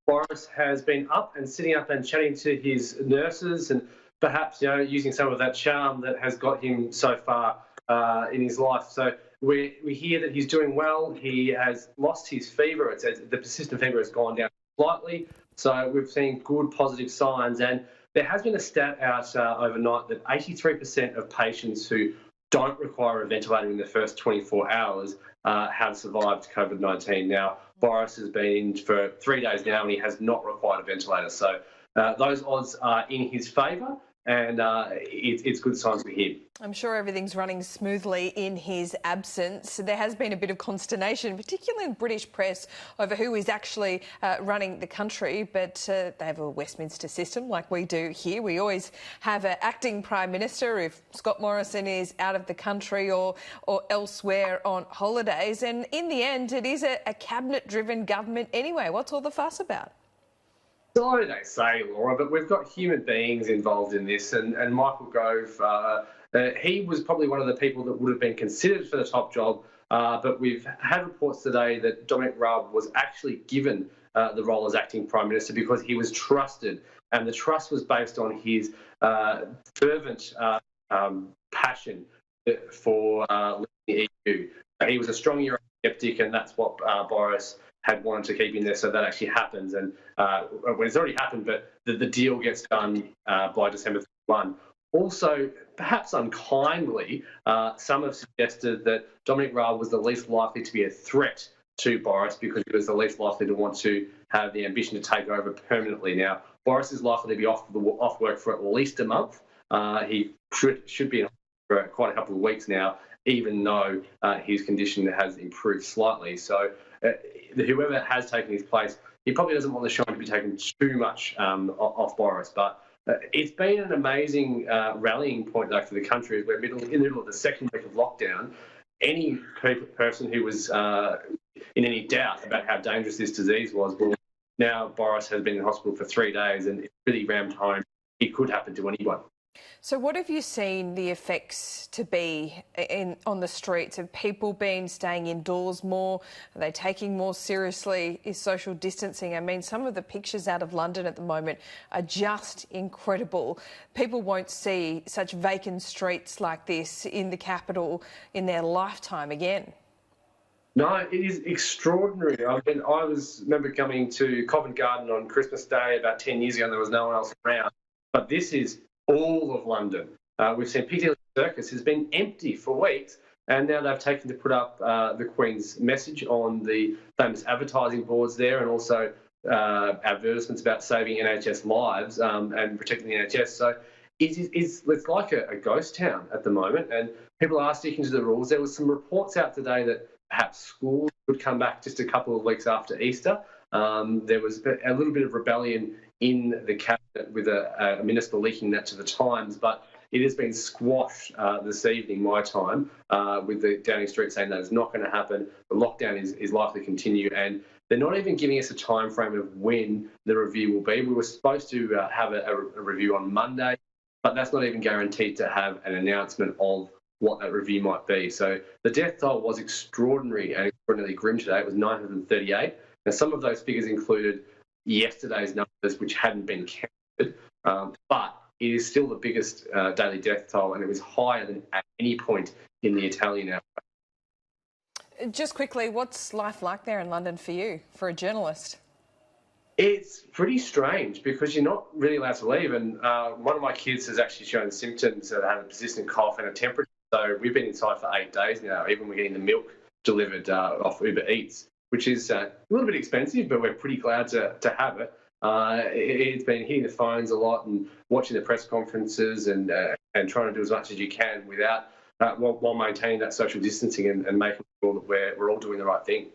Boris has been up and sitting up and chatting to his nurses and perhaps, using some of that charm that has got him so far in his life. So we hear that he's doing well. He has lost his fever. The persistent fever has gone down slightly. So we've seen good positive signs. And there has been a stat out overnight that 83% of patients who don't require a ventilator in the first 24 hours have survived COVID-19. Now, Boris has been in for 3 days now and he has not required a ventilator. So those odds are in his favour, and it's good signs for him. I'm sure everything's running smoothly in his absence. There has been a bit of consternation, particularly in British press, over who is actually running the country, but they have a Westminster system like we do here. We always have an acting Prime Minister if Scott Morrison is out of the country or elsewhere on holidays. And in the end, it is a cabinet-driven government anyway. What's all the fuss about? So they say, Laura, but we've got human beings involved in this, and Michael Gove, he was probably one of the people that would have been considered for the top job, but we've had reports today that Dominic Raab was actually given the role as acting Prime Minister because he was trusted, and the trust was based on his fervent passion for leading the EU. He was a strong Euroskeptic, and that's what Boris had wanted to keep in there, so that actually happens. And when it's already happened, but the deal gets done by December 31. Also, perhaps unkindly, some have suggested that Dominic Raab was the least likely to be a threat to Boris because he was the least likely to want to have the ambition to take over permanently. Now, Boris is likely to be off work for at least a month. He should be in for quite a couple of weeks now, even though his condition has improved slightly. So whoever has taken his place, he probably doesn't want the shine to be taken too much off Boris. But it's been an amazing rallying point, though, for the country. We're in the middle of the second week of lockdown. Any person who was in any doubt about how dangerous this disease was, well, now Boris has been in hospital for 3 days, and it's really rammed home. It could happen to anyone. So what have you seen the effects to be on the streets? Have people been staying indoors more? Are they taking more seriously is social distancing? I mean, some of the pictures out of London at the moment are just incredible. People won't see such vacant streets like this in the capital in their lifetime again. No, it is extraordinary. I mean, remember coming to Covent Garden on Christmas Day about 10 years ago and there was no one else around. But this is all of London. We've seen Piccadilly Circus has been empty for weeks, and now they've taken to put up the Queen's message on the famous advertising boards there, and also advertisements about saving NHS lives and protecting the NHS. So it's like a ghost town at the moment, and people are sticking to the rules. There was some reports out today that perhaps schools would come back just a couple of weeks after Easter. There was a little bit of rebellion in the cabinet with a minister leaking that to the Times, but it has been squashed this evening, my time, with the Downing Street saying that is not going to happen. The lockdown is likely to continue, and they're not even giving us a time frame of when the review will be. We were supposed to have a review on Monday, but that's not even guaranteed to have an announcement of what that review might be. So the death toll was extraordinary and extraordinarily grim today. It was 938. Now, some of those figures included yesterday's numbers, which hadn't been counted, but it is still the biggest daily death toll, and it was higher than at any point in the Italian outbreak. Just quickly, what's life like there in London for you, for a journalist? It's pretty strange because you're not really allowed to leave, and one of my kids has actually shown symptoms of having a persistent cough and a temperature. So we've been inside for 8 days now. Even we're getting the milk delivered off Uber Eats, which is a little bit expensive, but we're pretty glad to have it. It's been hitting the phones a lot and watching the press conferences and trying to do as much as you can without while maintaining that social distancing and making sure that we're all doing the right thing.